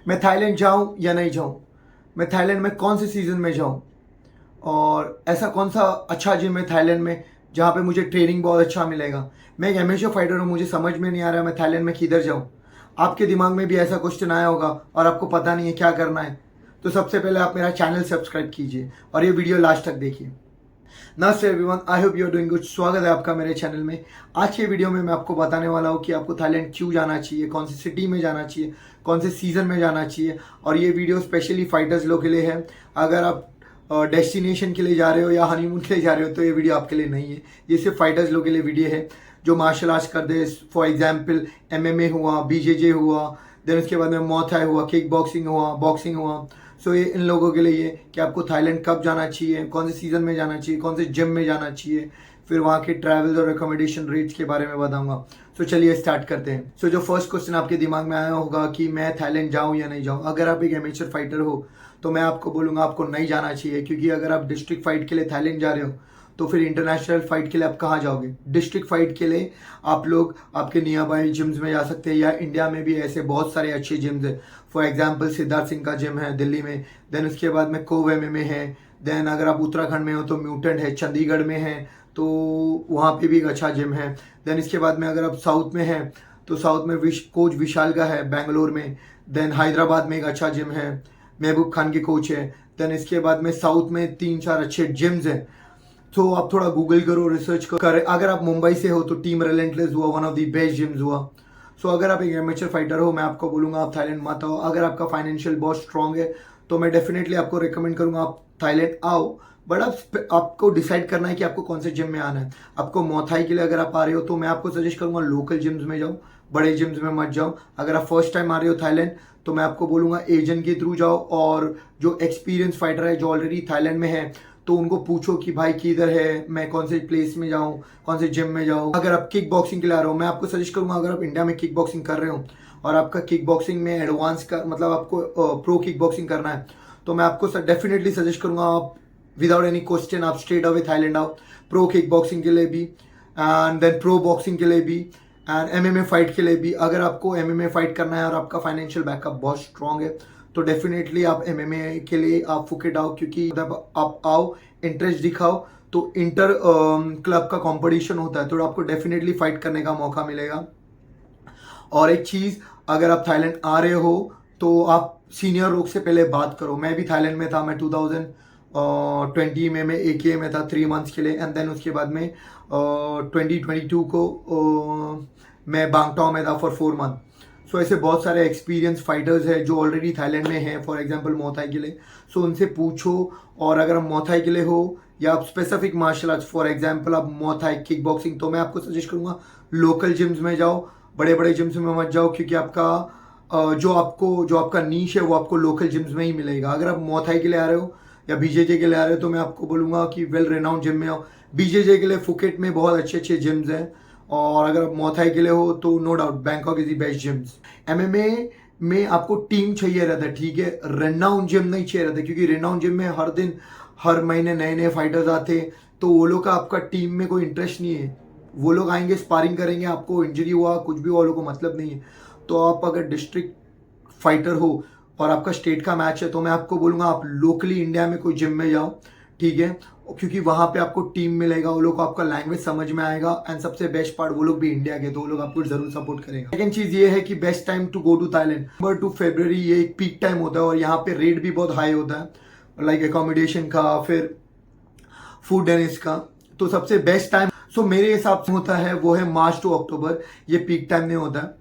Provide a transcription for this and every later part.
मैं थाईलैंड जाऊं या नहीं जाऊं, मैं थाईलैंड में कौन से सीज़न में जाऊं, और ऐसा कौन सा अच्छा जिम है थाईलैंड में जहाँ पे मुझे ट्रेनिंग बहुत अच्छा मिलेगा। मैं एक एमेचर फाइटर हूँ, मुझे समझ में नहीं आ रहा मैं थाईलैंड में किधर जाऊँ। आपके दिमाग में भी ऐसा क्वेश्चन आया होगा और आपको पता नहीं है क्या करना है, तो सबसे पहले आप मेरा चैनल सब्सक्राइब कीजिए और ये वीडियो लास्ट तक देखिए। नमस्ते everyone, I hope you are doing good. स्वागत है आपका मेरे चैनल में। आज के वीडियो में मैं आपको बताने वाला हूँ कि आपको थाईलैंड क्यों जाना चाहिए, कौन सी सिटी में जाना चाहिए, कौन से सीज़न में जाना चाहिए। और ये वीडियो स्पेशली फाइटर्स लोग के लिए है। अगर आप डेस्टिनेशन के लिए जा रहे हो या हनीमून के लिए जा रहे हो तो ये वीडियो आपके लिए नहीं है। ये सिर्फ फाइटर्स लोग के लिए वीडियो है जो मार्शल आर्ट्स करते हैं। फॉर एग्जाम्पल MMA हुआ, BJJ हुआ, देन उसके बाद में मॉथाई हुआ, किक बॉक्सिंग हुआ, बॉक्सिंग हुआ। सो ये इन लोगों के लिए ये कि आपको थाईलैंड कब जाना चाहिए, कौन से सीज़न में जाना चाहिए, कौन से जिम में जाना चाहिए, फिर वहाँ के ट्रैवल और अकोमोडेशन रेट्स के बारे में बताऊंगा। सो चलिए स्टार्ट करते हैं। सो जो फर्स्ट क्वेश्चन आपके दिमाग में आया होगा कि मैं थाईलैंड जाऊँ या नहीं जाऊँ, अगर आप एक एमेचर फाइटर हो तो मैं आपको बोलूँगा आपको नहीं जाना चाहिए। क्योंकि अगर आप डिस्ट्रिक्ट फाइट के लिए थाईलैंड जा रहे हो तो फिर इंटरनेशनल फाइट के लिए आप कहाँ जाओगे। डिस्ट्रिक्ट फाइट के लिए आप लोग आपके नियर बाई जिम्स में जा सकते हैं, या इंडिया में भी ऐसे बहुत सारे अच्छे जिम्स हैं। फॉर एग्जांपल सिद्धार्थ सिंह का जिम है दिल्ली में, देन उसके बाद में कोव MMA है, देन अगर आप उत्तराखंड में हो तो म्यूटेंट है, चंडीगढ़ में है तो वहाँ पे भी एक अच्छा जिम है। देन इसके बाद में अगर आप साउथ में हैं तो साउथ में कोच विशाल का है बेंगलोर में। देन हैदराबाद में एक अच्छा जिम है, महबूब खान के कोच है। देन इसके बाद में साउथ में 3-4 अच्छे जिम्स हैं। तो आप थोड़ा गूगल करो, रिसर्च करो। अगर आप मुंबई से हो तो टीम रिलेंटलेस हुआ, one of the best gyms हुआ। सो अगर आप एक एमेचर फाइटर हो मैं आपको बोलूँगा आप थाईलैंड मत आओ। अगर आपका फाइनेंशियल बहुत स्ट्रांग है तो मैं डेफिनेटली आपको रिकमेंड करूँगा आप थाईलैंड आओ। बट आपको डिसाइड करना है कि आपको कौन से जिम में आना है। आपको मौथाई के लिए अगर आप आ रहे हो तो मैं आपको सजेस्ट करूँगा लोकल जिम्स में जाओ, बड़े जिम्स में मत जाओ। अगर आप फर्स्ट टाइम आ रहे हो थाईलैंड तो मैं आपको बोलूँगा एजेंट के थ्रू जाओ, और जो एक्सपीरियंस फाइटर है जो ऑलरेडी थाईलैंड में है तो उनको पूछो कि भाई किधर है, मैं कौन से प्लेस में जाऊँ, कौन से जिम में जाऊँ। अगर आप किक बॉक्सिंग के लिए आ रहे हो मैं आपको सजेस्ट करूँगा, अगर आप इंडिया में किक बॉक्सिंग कर रहे हो और आपका किक बॉक्सिंग में एडवांस का मतलब आपको प्रो किक बॉक्सिंग करना है तो मैं आपको डेफिनेटली सजेस्ट करूँगा आप विदाउट एनी क्वेश्चन आप स्ट्रेट अवे थाईलैंड आओ, प्रो किक बॉक्सिंग के लिए भी एंड देन प्रो बॉक्सिंग के लिए भी एंड MMA फाइट के लिए भी। अगर आपको MMA फाइट करना है और आपका फाइनेंशियल बैकअप बहुत स्ट्रांग है तो डेफिनेटली आप MMA के लिए आप फुकेट आओ। क्योंकि जब आप आओ इंटरेस्ट दिखाओ तो इंटर क्लब का कंपटीशन होता है तो आपको डेफिनेटली फाइट करने का मौका मिलेगा। और एक चीज़, अगर आप थाईलैंड आ रहे हो तो आप सीनियर लोग से पहले बात करो। मैं भी थाईलैंड में था, मैं 2020 में मैं AKA में था 3 मंथ्स के लिए, एंड देन उसके बाद में 2022 को मैं बांगटाओ में था फॉर 4 मंथ। सो ऐसे बहुत सारे एक्सपीरियंस फाइटर्स हैं जो ऑलरेडी थाईलैंड में हैं, फॉर एग्जांपल मौथाई के लिए। सो उनसे पूछो। और अगर आप मौथाई के लिए हो या आप specific martial arts, for example आप मौथाई किक बॉक्सिंग, तो मैं आपको सजेस्ट करूँगा लोकल जिम्स में जाओ, बड़े बड़े जिम्स में मत जाओ। क्योंकि आपका जो आपका नीश है वो आपको लोकल जिम्स में ही मिलेगा। अगर आप मौथाई के लिए आ रहे हो या BJJ के लिए आ रहे हो तो मैं आपको बोलूँगा कि वेल रेनाउंड जिम में आओ। BJJ के लिए फुकेट में बहुत अच्छे अच्छे जिम्स हैं, और अगर आप मौथाई के लिए हो तो no doubt Bangkok is the best gyms. MMA में आपको टीम चाहिए रहता है, ठीक है, रेनाउंड जिम नहीं चाहिए रहता। क्योंकि रेनाउंड जिम में हर दिन हर महीने नए नए फाइटर्स आते हैं तो वो लोग का आपका टीम में कोई इंटरेस्ट नहीं है। वो लोग आएंगे, स्पारिंग करेंगे, आपको इंजरी हुआ कुछ भी वो लोगों को मतलब नहीं है। तो आप अगर डिस्ट्रिक्ट फाइटर हो और आपका स्टेट का मैच है तो मैं आपको बोलूँगा आप लोकली इंडिया में कोई जिम में जाओ, ठीक है। क्योंकि वहाँ पे आपको टीम मिलेगा, वो लोग को आपका लैंग्वेज समझ में आएगा, एंड सबसे बेस्ट पार्ट वो लोग भी इंडिया के तो वो लोग आपको जरूर सपोर्ट करेगा। सेकंड चीज़ ये है कि best time to go to Thailand November to February, ये एक पीक टाइम होता है और यहाँ पे रेट भी बहुत हाई होता है, लाइक एकोमोडेशन का, फिर फूड एंड इसका। तो सबसे बेस्ट टाइम सो मेरे हिसाब से होता है वो है मार्च टू अक्टूबर। ये पीक टाइम नहीं होता है,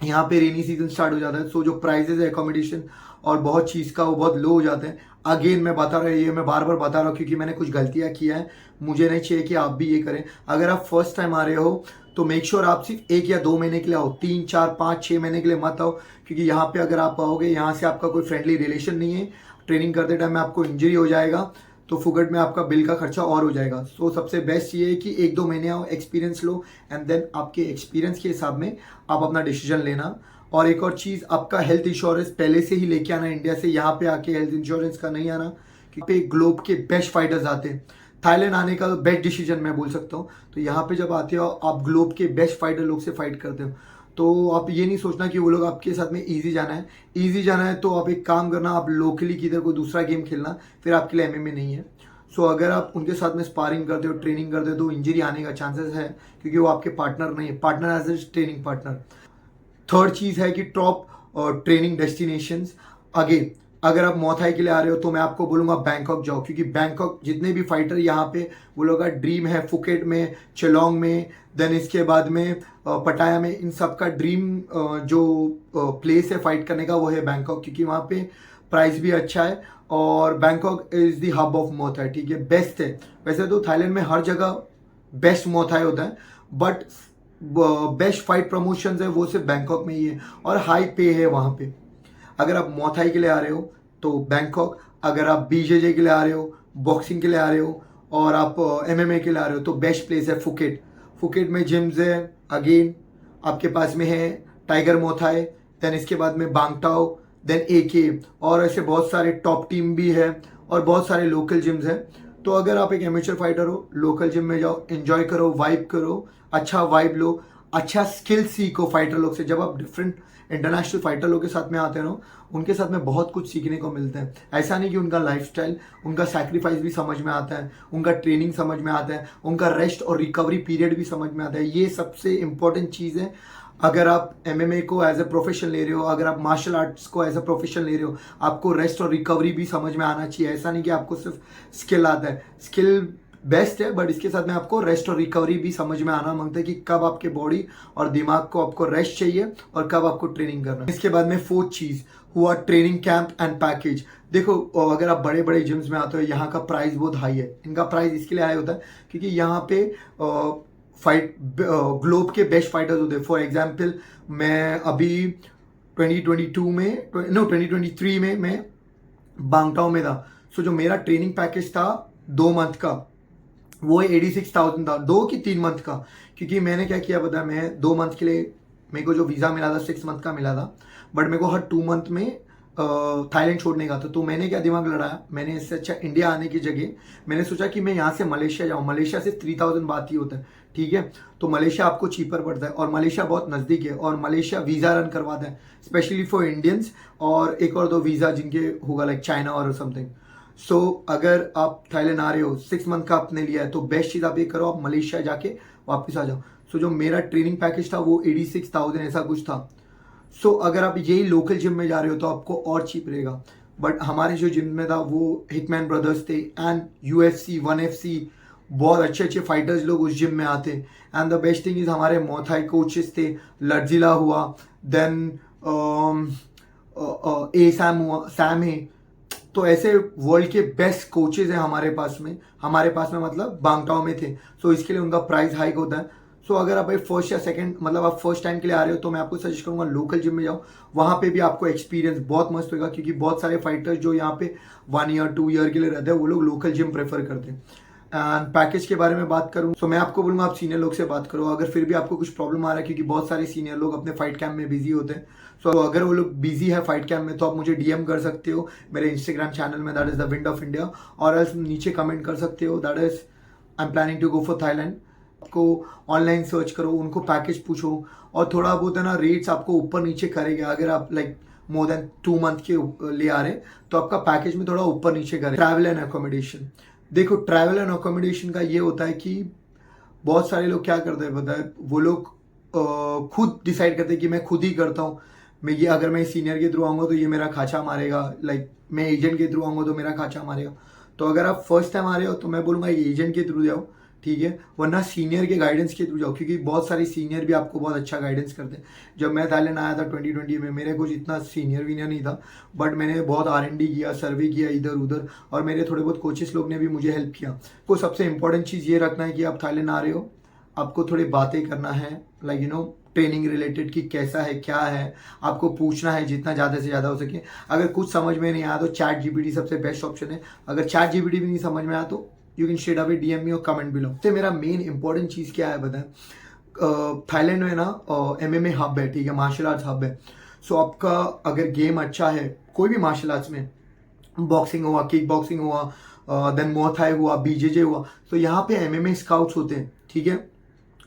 यहाँ पे रेनी सीजन स्टार्ट हो जाता है। सो जो प्राइजेस है एकोमोडेशन और बहुत चीज़ का वो बहुत लो हो जाते हैं। अगेन मैं बता रहा हूँ, ये मैं बार बार बता रहा हूँ क्योंकि मैंने कुछ गलतियाँ किया है, मुझे नहीं चाहिए कि आप भी ये करें। अगर आप फर्स्ट टाइम आ रहे हो तो मेक श्योर आप सिर्फ 1 या 2 महीने के लिए आओ, 3, 4, 5, 6 महीने के लिए मत आओ। क्योंकि यहाँ पे अगर आप आओगे यहाँ से आपका कोई फ्रेंडली रिलेशन नहीं है, ट्रेनिंग करते टाइम में आपको इंजरी हो जाएगा तो फुकट में आपका बिल का खर्चा और हो जाएगा। सो सबसे बेस्ट ये है कि 1-2 महीने आओ, एक्सपीरियंस लो, एंड देन आपके एक्सपीरियंस के हिसाब में आप अपना डिसीजन लेना। और एक और चीज़, आपका हेल्थ इंश्योरेंस पहले से ही लेके आना इंडिया से। यहाँ पे आके हेल्थ इंश्योरेंस का नहीं आना, क्योंकि ग्लोब के बेस्ट फाइटर्स आते हैं। थाईलैंड आने का बेस्ट डिसीजन मैं बोल सकता हूँ। तो यहाँ पे जब आते हो आप ग्लोब के बेस्ट फाइटर लोग से फाइट करते हो तो आप ये नहीं सोचना कि वो लोग आपके साथ में इजी जाना है। इजी जाना है तो आप एक काम करना, आप लोकली किधर कोई दूसरा गेम खेलना, फिर आपके लिए एमएमए नहीं है। सो अगर आप उनके साथ में स्पारिंग करते हो, ट्रेनिंग करते हो, तो इंजरी आने का चांसेस है, क्योंकि वो आपके पार्टनर नहीं है, partner as a training partner. Third चीज़ है कि टॉप ट्रेनिंग डेस्टिनेशंस। अगेन अगर आप मौथाई के लिए आ रहे हो तो मैं आपको बोलूँगा बैंकॉक जाओ, क्योंकि बैंकॉक जितने भी फाइटर यहाँ पे वो लोगों का ड्रीम है, फुकेट में, चिलोंग में, देन इसके बाद में पटाया में, इन सब का ड्रीम जो प्लेस है फाइट करने का वो है बैंकॉक, क्योंकि वहाँ पे प्राइस भी अच्छा है और Bangkok is the hub of Muay Thai. ठीक है, बेस्ट है। वैसे तो थाईलैंड में हर जगह बेस्ट मौथाई होता है, बट बेस्ट फाइट प्रमोशंस है वो सिर्फ बैंकॉक में ही है और हाई पे है वहाँ पे। अगर आप मौथाई के लिए आ रहे हो तो बैंकॉक, अगर आप बीजेजे के लिए आ रहे हो, बॉक्सिंग के लिए आ रहे हो और आप एमएमए के लिए आ रहे हो तो बेस्ट प्लेस है फुकेट। फुकेट में जिम्स है, अगेन आपके पास में है टाइगर मौथाई, देन इसके बाद में बांगटाओ, देन एके, और ऐसे बहुत सारे टॉप टीम भी है और बहुत सारे लोकल जिम्स हैं। तो अगर आप एक एमेचर फाइटर हो, लोकल जिम में जाओ, एंजॉय करो, वाइब करो, अच्छा वाइब लो, अच्छा स्किल सीखो फाइटर लोग से। जब आप डिफरेंट इंटरनेशनल फाइटर लोग के साथ में आते हैं ना, उनके साथ में बहुत कुछ सीखने को मिलता है। ऐसा नहीं कि उनका लाइफस्टाइल, उनका सैक्रिफाइस भी समझ में आता है, उनका ट्रेनिंग समझ में आता है, उनका रेस्ट और रिकवरी पीरियड भी समझ में आता है। ये सबसे इंपॉर्टेंट चीज़ है। अगर आप एमएमए को एज ए प्रोफेशन ले रहे हो, अगर आप मार्शल आर्ट्स को एज ए प्रोफेशन ले रहे हो, आपको रेस्ट और रिकवरी भी समझ में आना चाहिए। ऐसा नहीं कि आपको सिर्फ स्किल आता है, स्किल बेस्ट है, बट इसके साथ में आपको रेस्ट और रिकवरी भी समझ में आना मांगता है कि कब आपके बॉडी और दिमाग को आपको रेस्ट चाहिए और कब आपको ट्रेनिंग करना है। इसके बाद में फोर्थ चीज हुआ ट्रेनिंग कैंप एंड पैकेज। देखो अगर आप बड़े बड़े जिम्स में आते हो, यहाँ का प्राइस बहुत हाई है। इनका प्राइस इसके लिए हाई होता है क्योंकि यहाँ पे फाइट ग्लोब के बेस्ट फाइटर्स होते हैं। फॉर एग्जाम्पल मैं अभी 2023 में मैं बांगटाओ में था। सो जो मेरा ट्रेनिंग पैकेज था 2 मंथ का, वो 86,000 था, 2 कि 3 मंथ का। क्योंकि मैंने क्या किया पता है, मैं 2 मंथ के लिए मेरे को जो वीज़ा मिला था 6 मंथ का मिला था, बट मेरे को हर 2 मंथ में थाईलैंड छोड़ने का था। तो मैंने क्या दिमाग लड़ाया, मैंने इससे अच्छा इंडिया आने की जगह मैंने सोचा कि मैं यहाँ से मलेशिया जाऊँ। मलेशिया से 3000 बात ही होता है, ठीक है। तो मलेशिया आपको चीपर पड़ता है और मलेशिया बहुत नज़दीक है और मलेशिया वीज़ा रन करवाता है स्पेशली फॉर इंडियंस, और एक और 2 वीज़ा जिनके होगा लाइक चाइना और समथिंग। सो अगर आप थाईलैंड आ रहे हो, 6 मंथ का आपने लिया है, तो बेस्ट चीज़ आप ये करो, आप मलेशिया जाके वापस आ जाओ। सो जो मेरा ट्रेनिंग पैकेज था वो 86,000 ऐसा कुछ था। सो अगर आप यही लोकल जिम में जा रहे हो तो आपको और चीप रहेगा। बट हमारे जो जिम में था वो हिटमैन ब्रदर्स थे एंड UFC 1FC, बहुत अच्छे अच्छे फाइटर्स लोग उस जिम में आते। And the best thing is हमारे मौथाई कोचेस थे, लर्जिला हुआ, देन ए सैम हुआ, सैम है। तो ऐसे वर्ल्ड के बेस्ट कोचेज हैं हमारे पास में मतलब बांगटाओ में थे। सो इसके लिए उनका प्राइस हाइक होता है। सो अगर आप भाई फर्स्ट या सेकंड मतलब आप फर्स्ट टाइम के लिए आ रहे हो तो मैं आपको सजेस्ट करूंगा लोकल जिम में जाओ। वहाँ पे भी आपको एक्सपीरियंस बहुत मस्त होगा, क्योंकि बहुत सारे फाइटर्स जो यहाँ पे 1 ईयर 2 ईयर के लिए रहते हैं वो लोग लोकल जिम प्रेफर करते हैं। एंड पैकेज के बारे में बात करूँ तो मैं आपको बोलूँगा आप सीनियर लोग से बात करो। अगर फिर भी आपको कुछ प्रॉब्लम आ रहा है, क्योंकि बहुत सारे सीनियर लोग अपने फाइट कैंप में बिजी होते हैं, सो अगर वो लोग बिजी है फाइट कैंप में तो आप मुझे डीएम कर सकते हो मेरे इंस्टाग्राम चैनल में, that is the wind of India, और एल्स नीचे कमेंट कर सकते हो that is I am planning to go for Thailand. आपको ऑनलाइन सर्च करो, उनको पैकेज पूछो, और थोड़ा बहुत है ना रेट्स आपको ऊपर नीचे करेगा। अगर आप लाइक मोर देन 2 मंथ के लिए आ रहे तो आपका पैकेज में थोड़ा ऊपर नीचे करेगा। ट्रैवल एंड अकोमोडेशन, देखो ट्रैवल एंड अकोमोडेशन का ये होता है कि बहुत सारे लोग क्या करते हैं पता है, वो लोग खुद डिसाइड करते हैं कि मैं खुद ही करता हूँ। मैं ये अगर मैं सीनियर के थ्रू आऊँगा तो ये मेरा खाचा मारेगा, लाइक मैं एजेंट के थ्रू आऊँगा तो मेरा खाचा मारेगा। तो अगर आप फर्स्ट टाइम आ रहे हो तो मैं बोलूँगा एजेंट के थ्रू जाओ, ठीक है, वरना सीनियर के गाइडेंस के थ्रू जाओ, क्योंकि बहुत सारे सीनियर भी आपको बहुत अच्छा गाइडेंस करते हैं। जब मैं थाईलैंड आया था 2020 में, मेरे कुछ इतना सीनियर वीनियर नहीं था, बट मैंने बहुत R&D किया, सर्वे किया इधर उधर, और मेरे थोड़े बहुत कोचेस लोग ने भी मुझे हेल्प किया। तो सबसे इंपॉर्टेंट चीज़ ये रखना है कि आप थाईलैंड आ रहे हो, आपको थोड़ी बातें करना है, like you know training related कि कैसा है क्या है, आपको पूछना है जितना ज़्यादा से ज़्यादा हो सके। अगर कुछ समझ में नहीं आया तो ChatGPT सबसे बेस्ट ऑप्शन है। अगर ChatGPT भी नहीं समझ में आया तो you can straight away DM मी और कमेंट बिलो। तो मेरा मेन इंपॉर्टेंट चीज़ क्या है बताएं, थाईलैंड में ना MMA हब है, ठीक है, मार्शल आर्ट्स हब है। सो आपका अगर गेम अच्छा है कोई भी मार्शल आर्ट्स में, बॉक्सिंग हुआ, किक बॉक्सिंग हुआ, देन मुआय थाई हुआ, BJJ हुआ, तो यहाँ पे MMA स्काउट्स होते हैं, ठीक है।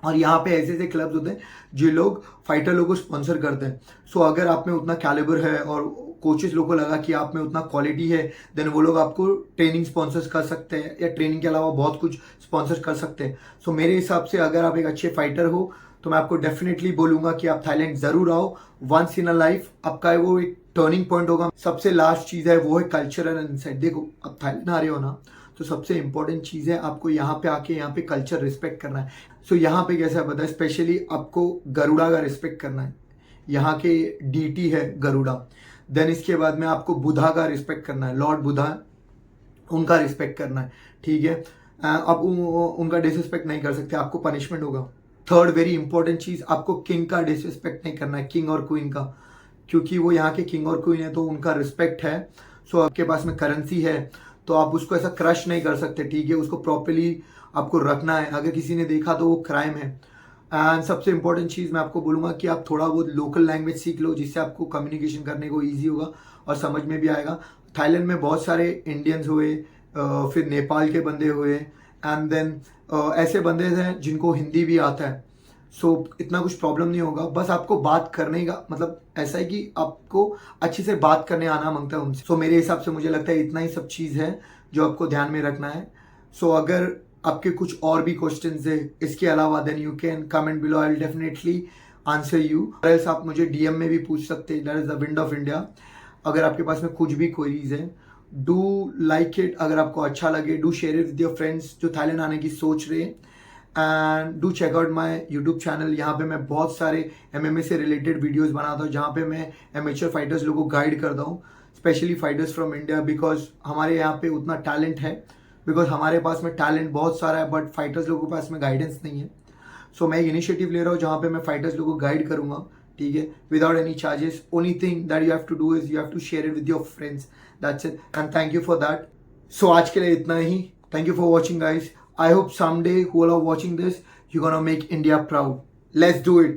और यहाँ पे ऐसे ऐसे क्लब्स होते हैं जो लोग फाइटर लोगों को स्पॉन्सर करते हैं। सो अगर आप में उतना कैलिबर है और कोचेस लोगों को लगा कि आप में उतना क्वालिटी है, देन वो लोग आपको ट्रेनिंग स्पॉन्सर्स कर सकते हैं या ट्रेनिंग के अलावा बहुत कुछ स्पॉन्सर कर सकते हैं। सो मेरे हिसाब से अगर आप एक अच्छे फाइटर हो तो मैं आपको डेफिनेटली बोलूंगा कि आप थाईलैंड जरूर आओ। वंस इन अ लाइफ आपका वो एक टर्निंग पॉइंट होगा। सबसे लास्ट चीज है वो है कल्चरल इनसाइट। देखो आप थाईलैंड आ रहे हो ना, तो सबसे इंपॉर्टेंट चीज़ है आपको यहाँ पे आके यहाँ पे कल्चर रिस्पेक्ट करना है। सो यहाँ पे कैसा पता है, स्पेशली आपको गरुड़ा का रिस्पेक्ट करना है। यहाँ के डीटी है गरुड़ा। देन इसके बाद में आपको बुधा का रिस्पेक्ट करना है, लॉर्ड बुधा, उनका रिस्पेक्ट करना है, ठीक है। आप उनका डिसरिस्पेक्ट नहीं कर सकते, आपको पनिशमेंट होगा। थर्ड वेरी इंपॉर्टेंट चीज़, आपको किंग का डिसरिस्पेक्ट नहीं करना है, किंग और क्वीन का, क्योंकि वो यहाँ के किंग और क्वीन है तो उनका रिस्पेक्ट है। सो आपके पास में करेंसी है तो आप उसको ऐसा क्रश नहीं कर सकते, ठीक है। उसको प्रॉपर्ली आपको रखना है, अगर किसी ने देखा तो वो क्राइम है। एंड सबसे इंपॉर्टेंट चीज़ मैं आपको बोलूँगा कि आप थोड़ा बहुत लोकल लैंग्वेज सीख लो, जिससे आपको कम्युनिकेशन करने को ईजी होगा और समझ में भी आएगा। थाईलैंड में बहुत सारे इंडियंस हुए, फिर नेपाल के बंदे हुए, एंड देन ऐसे बंदे हैं जिनको हिंदी भी आता है। सो इतना कुछ प्रॉब्लम नहीं होगा, बस आपको बात करने का मतलब ऐसा है कि आपको अच्छे से बात करने आना मांगता है उनसे। सो मेरे हिसाब से मुझे लगता है इतना ही सब चीज़ है जो आपको ध्यान में रखना है। सो अगर आपके कुछ और भी क्वेश्चंस है इसके अलावा, then you can comment below, I will definitely answer you. Else आप मुझे डीएम में भी पूछ सकते हैं, that is the wind of India. अगर आपके पास में कुछ भी क्वेरीज है, डू लाइक इट। अगर आपको अच्छा लगे, do share it with your friends जो थाईलैंड आने की सोच रहे हैं। And do check out my YouTube channel. यहाँ पे मैं बहुत सारे MMA से रिलेटेड वीडियोस बनाता हूँ, जहाँ पे मैं एमेच्योर फाइटर्स लोगों को गाइड करता हूँ, specially fighters from India, because हमारे यहाँ पे उतना टैलेंट है, बिकॉज हमारे पास में टैलेंट बहुत सारा है बट फाइटर्स लोगों के पास में गाइडेंस नहीं है। सो मैं एक इनिशिएटिव ले रहा हूँ जहाँ पे मैं फाइटर्स लोगों को गाइड करूँगा, ठीक है, without any charges. Only thing that you have to do is you have to share it with your friends, that's it, and thank you for that. So आज के लिए इतना ही। Thank you for watching, guys. I hope someday who are watching this, you're gonna make India proud. Let's do it.